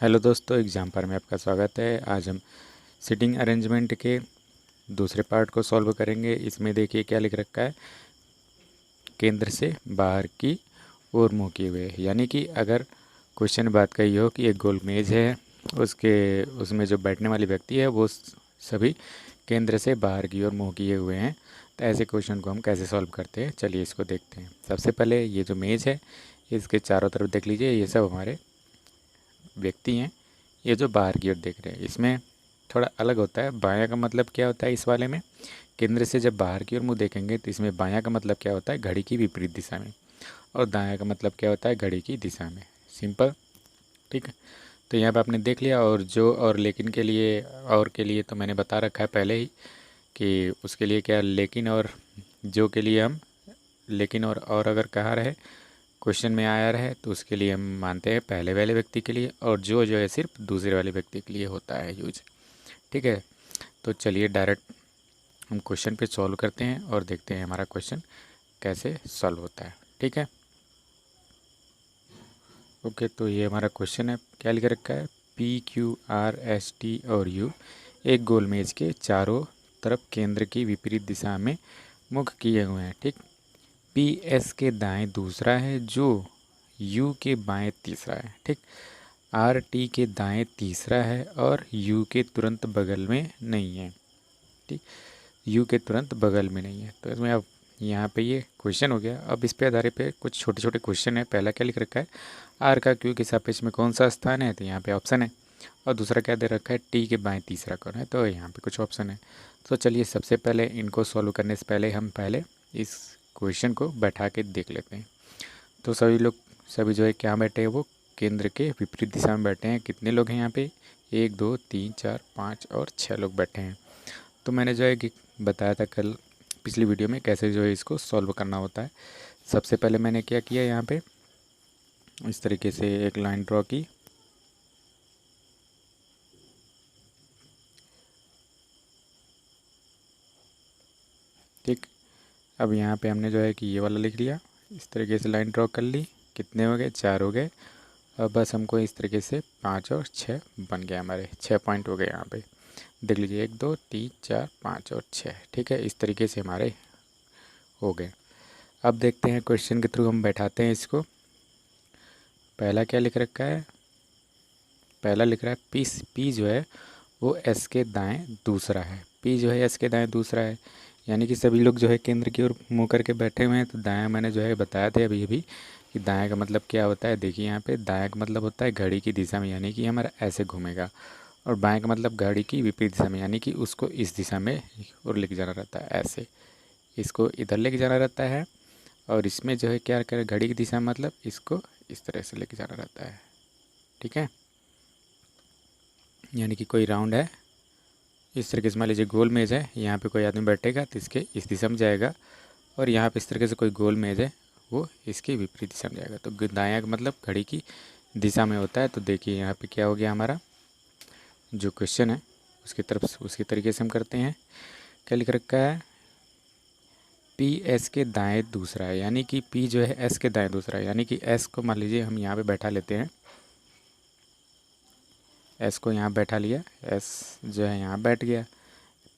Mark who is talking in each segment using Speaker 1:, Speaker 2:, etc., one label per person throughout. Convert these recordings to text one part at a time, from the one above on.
Speaker 1: Hello दोस्तों, exam पर में आपका स्वागत है। आज हम सिटिंग अरेंजमेंट के दूसरे पार्ट को सॉल्व करेंगे। इसमें देखिए क्या लिख रखा है, केंद्र से बाहर की ओर मुँह किए हुए। यानी कि अगर क्वेश्चन बात कही हो कि एक गोल मेज है, उसमें जो बैठने वाली व्यक्ति है वो सभी केंद्र से बाहर की ओर मुँह किए हुए हैं, तो ऐसे क्वेश्चन को हम कैसे सॉल्व करते हैं, चलिए इसको देखते हैं। सबसे पहले ये जो मेज है इसके चारों तरफ देख लीजिए, ये सब हमारे व्यक्ति हैं। ये जो बाहर की ओर देख रहे हैं इसमें थोड़ा अलग होता है। बायां का मतलब क्या होता है, इस वाले में केंद्र से जब बाहर की ओर मुँह देखेंगे तो इसमें बायां का मतलब क्या होता है, घड़ी की विपरीत दिशा में, और दायां का मतलब क्या होता है, घड़ी की दिशा में। सिंपल, ठीक है। तो यहाँ पे आपने देख लिया। और जो और लेकिन के लिए, और के लिए तो मैंने बता रखा है पहले ही कि उसके लिए क्या, लेकिन और जो के लिए हम लेकिन और अगर कहा रहे क्वेश्चन में आया रहे तो उसके लिए हम मानते हैं पहले वाले व्यक्ति के लिए, और जो है सिर्फ दूसरे वाले व्यक्ति के लिए होता है यूज, ठीक है। तो चलिए डायरेक्ट हम क्वेश्चन पे सॉल्व करते हैं और देखते हैं हमारा क्वेश्चन कैसे सॉल्व होता है, ठीक है। ओके, तो ये हमारा क्वेश्चन है। क्या लिख रखा है, PQRST और U एक गोल मेज के चारों तरफ केंद्र की विपरीत दिशा में मुख किए हुए हैं, ठीक। PS के दाएं दूसरा है, जो U के बाएं तीसरा है, ठीक। RT के दाएं तीसरा है और U के तुरंत बगल में नहीं है, ठीक। U के तुरंत बगल में नहीं है। तो इसमें अब यहाँ पे ये क्वेश्चन हो गया। अब इस पे आधारित पे कुछ छोटे छोटे क्वेश्चन है। पहला क्या लिख रखा है, R का Q के सापेक्ष में कौन सा स्थान है, तो यहाँ पे ऑप्शन है। और दूसरा क्या दे रखा है, T के बाएं तीसरा कौन है, तो यहाँ पे कुछ ऑप्शन है। तो चलिए सबसे पहले इनको सॉल्व करने से पहले हम पहले इस क्वेश्चन को बैठा के देख लेते हैं। तो सभी जो है क्या बैठे हैं, वो केंद्र के विपरीत दिशा में बैठे हैं। कितने लोग हैं यहाँ पे, 1 2 3 4 5 और 6 लोग बैठे हैं। तो मैंने जो है कि बताया था कल पिछली वीडियो में कैसे जो है इसको सॉल्व करना होता है। सबसे पहले मैंने क्या किया, यहाँ पे इस तरीके से एक लाइन ड्रॉ की, ठीक। अब यहाँ पे हमने जो है कि ये वाला लिख लिया, इस तरीके से लाइन ड्रॉ कर ली। कितने हो गए, 4 हो गए। अब बस हमको इस तरीके से 5 और 6 बन गया, हमारे 6 पॉइंट हो गए यहाँ पे। देख लीजिए 1 2 3 4 5 और 6, ठीक है। इस तरीके से हमारे हो गए। अब देखते हैं क्वेश्चन के थ्रू हम बैठाते हैं इसको। पहला क्या लिख रखा है, पहला लिख रहा है पी जो है वो एस के दाएं दूसरा है। पी जो है एस के दाएं दूसरा है, यानी कि सभी लोग जो है केंद्र की ओर मुँह करके बैठे हुए हैं। तो दायां मैंने जो है बताया था अभी अभी कि दायां का मतलब क्या होता है। देखिए यहाँ पे दायां का मतलब होता है घड़ी की दिशा में, यानी कि हमारा ऐसे घूमेगा। और बाएं का मतलब घड़ी की विपरीत दिशा में, यानी कि उसको इस दिशा में और लेके जाना रहता है, ऐसे इसको इधर लेके जाना रहता है। और इसमें जो है क्या करें, घड़ी की दिशा मतलब इसको इस तरह से लेके जाना रहता है, ठीक है। यानी कि कोई राउंड है इस तरीके से, मान लीजिए गोल मेज है, यहाँ पे कोई आदमी बैठेगा तो इसके इस दिशा में जाएगा, और यहाँ पे इस तरीके से कोई गोल मेज है वो इसके विपरीत दिशा में जाएगा। तो दायां का मतलब घड़ी की दिशा में होता है। तो देखिए यहाँ पे क्या हो गया, हमारा जो क्वेश्चन है उसकी तरफ उसके तरीके से हम करते हैं। क्या लिख रखा है, पी एस के दाएं दूसरा है, यानी कि पी जो है एस के दाएं दूसरा है। यानी कि एस को मान लीजिए हम यहाँ पे बैठा लेते हैं, एस को यहाँ बैठा लिया, एस जो है यहाँ बैठ गया।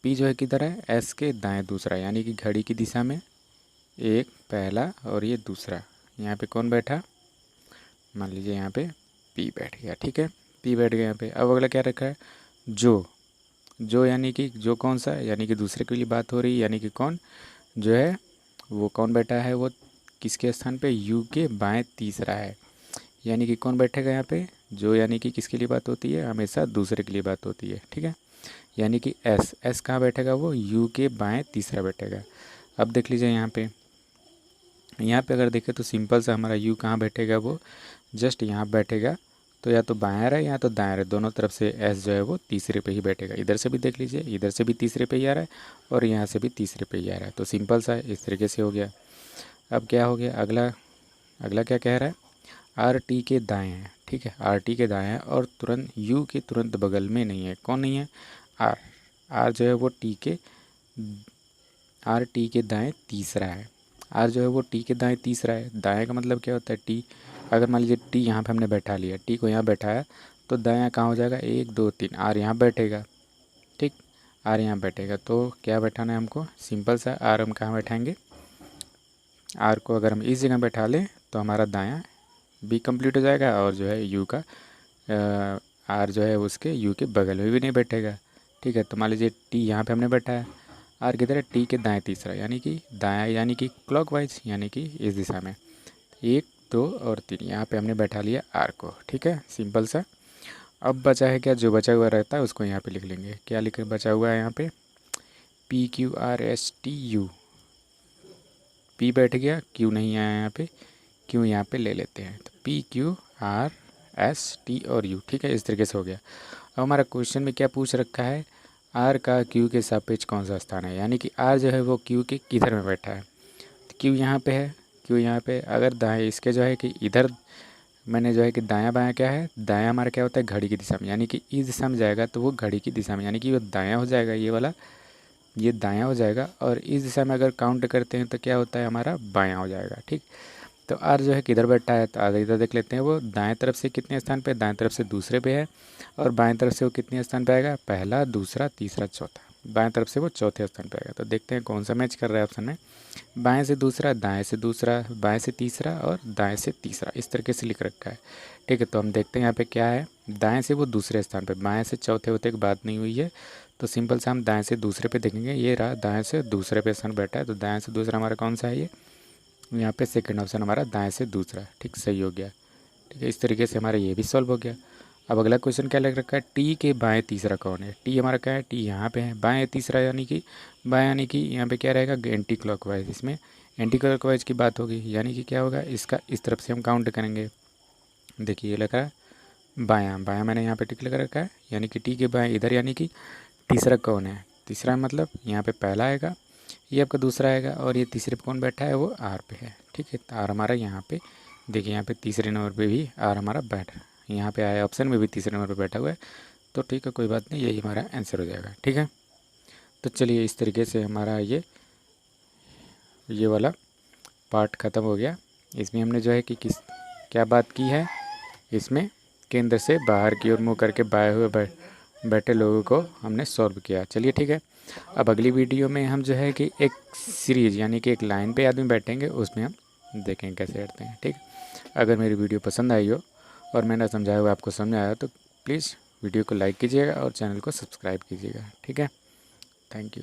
Speaker 1: पी जो है किधर है, एस के दाएं दूसरा, यानी कि घड़ी की दिशा में एक पहला और ये दूसरा। यहाँ पे कौन बैठा, मान लीजिए यहाँ पे पी बैठ गया, ठीक है। पी बैठ गया यहाँ पे। अब अगला क्या रखा है, जो यानी कि जो कौन सा है, यानी कि दूसरे के लिए बात हो रही है, यानी कि कौन जो है वो कौन बैठा है, वो किसके स्थान पे, यू के बाएं तीसरा है। यानी कि कौन बैठेगा यहाँ पे, जो यानी कि किसके लिए बात होती है, हमेशा दूसरे के लिए बात होती है, ठीक है। यानी कि एस कहाँ बैठेगा, वो यू के बाएं तीसरा बैठेगा। अब देख लीजिए यहाँ पे अगर देखें तो सिंपल सा हमारा यू कहाँ बैठेगा, वो जस्ट यहाँ बैठेगा। तो या तो बायां रहे या तो दाएं रहे, दोनों तरफ से एस जो है वो तीसरे पे ही बैठेगा। इधर से भी देख लीजिए, इधर से भी तीसरे पे ही आ रहा है और यहाँ से भी तीसरे पे ही आ रहा है। तो सिंपल सा इस तरीके से हो गया। अब क्या हो गया, अगला अगला क्या कह रहा है, आर टी के दाएँ हैं, ठीक है। आर टी के दाएँ हैं और तुरंत यू के तुरंत बगल में नहीं है। कौन नहीं है, आर आर जो है वो आर टी के दाएँ तीसरा है। आर जो है वो टी के दाएँ तीसरा है। दाएँ का मतलब क्या होता है, टी अगर मान लीजिए टी यहाँ पे हमने बैठा लिया, टी को यहाँ बैठाया तो दायां कहाँ हो जाएगा, 1 2 3, आर यहाँ बैठेगा। ठीक, आर यहाँ बैठेगा। तो क्या बैठाना है हमको, सिंपल सा, आर हम कहाँ बैठाएंगे, आर को अगर हम इस जगह बैठा लें तो हमारा दायां भी कंप्लीट हो जाएगा और जो है यू का आर जो है उसके यू के बगल में भी नहीं बैठेगा। ठीक है, तो मान लीजिए टी यहाँ पे हमने बैठाया, आर किधर है, टी के दाएं तीसरा, यानी कि दायां यानी कि क्लॉकवाइज, यानी कि इस दिशा में 1 2 और 3, यहाँ पे हमने बैठा लिया आर को। ठीक है, सिंपल सा। अब बचा है क्या, जो बचा हुआ रहता है उसको यहाँ पे लिख लेंगे। क्या लिख बचा हुआ है यहाँ पे, P Q R S T U, P बैठ गया, क्यू नहीं आया यहाँ पे, क्यू यहाँ पे ले लेते हैं, तो P Q R S T और यू। ठीक है, इस तरीके से हो गया। अब हमारा क्वेश्चन में क्या पूछ रखा है, आर का क्यू के सापेक्ष कौन सा स्थान है, यानी कि आर जो है वो क्यू के किधर में बैठा है, तो क्यू यहाँ पे है, क्यू यहाँ पे, अगर दाएँ इसके जो है कि इधर मैंने जो है कि दायां बायां क्या है, दायां हमारा क्या होता है, घड़ी की दिशा में, यानी कि इस दिशा में जाएगा तो वो घड़ी की दिशा में, यानी कि वो दायां हो जाएगा, ये वाला ये दायां हो जाएगा। और इस दिशा में अगर काउंट करते हैं तो क्या होता है, हमारा बायां हो जाएगा। ठीक, तो आर जो है किधर बैठा है, तो आगे इधर देख लेते हैं, वो दाएं तरफ से कितने स्थान पे, दाएं तरफ से दूसरे पे है, और बाएं तरफ से वो कितने स्थान पे आएगा, पहला दूसरा तीसरा चौथा, बाएं तरफ से वो चौथे स्थान पे आएगा। तो देखते हैं कौन सा मैच कर रहा है ऑप्शन में, बाएं से दूसरा, दाएं से दूसरा, बाएं से तीसरा और दाएं से तीसरा, इस तरीके से लिख रखा है। ठीक है, तो हम देखते हैं यहाँ पे क्या है, दाएं से वो दूसरे स्थान पे, बाएं से चौथे होते की बात नहीं हुई है, तो सिंपल से हम दाएं से दूसरे पे देखेंगे, ये रहा दाएं से दूसरे पे स्थान बैठा है, तो दाएं से दूसरा हमारा कौन सा है, ये यहाँ पे सेकंड ऑप्शन हमारा दाएं से दूसरा। ठीक, सही हो गया। ठीक है, इस तरीके से हमारा ये भी सॉल्व हो गया। अब अगला क्वेश्चन क्या लग रखा है, टी के बाएं तीसरा कौन है, टी हमारा क्या है, टी यहाँ पे है, बाएं तीसरा यानी कि बाएं, यानी कि यहाँ पे क्या रहेगा, एंटी क्लॉकवाइज, इसमें एंटी क्लॉकवाइज की बात होगी, यानी कि क्या होगा, इसका इस तरफ से हम काउंट करेंगे। देखिए ये लग रहा है बायां, बायां मैंने यहाँ पे टिक लगा रखा है, यानी कि टी के बाएं इधर, यानी कि तीसरा कौन है, तीसरा मतलब यहाँ पे पहला आएगा, ये आपका दूसरा आएगा, और ये तीसरे पे कौन बैठा है, वो आर पे है। ठीक है, तो आर हमारा यहाँ पे, देखिए यहाँ पे तीसरे नंबर पे भी आर हमारा बैठ रहा है, यहाँ पे आया ऑप्शन में भी तीसरे नंबर पे बैठा हुआ है। तो ठीक है, कोई बात नहीं, यही हमारा आंसर हो जाएगा। ठीक है, तो चलिए इस तरीके से हमारा ये वाला पार्ट ख़त्म हो गया। इसमें हमने जो है कि क्या बात की है, इसमें केंद्र से बाहर की ओर मुँह करके बाएं हुए बैठे लोगों को हमने सॉल्व किया। चलिए ठीक है, अब अगली वीडियो में हम जो है कि एक सीरीज़, यानी कि एक लाइन पे आदमी बैठेंगे, उसमें हम देखेंगे कैसे करते हैं। ठीक, अगर मेरी वीडियो पसंद आई हो और मैंने समझाया हुआ आपको समझ आया तो प्लीज़ वीडियो को लाइक कीजिएगा और चैनल को सब्सक्राइब कीजिएगा। ठीक है, थैंक यू।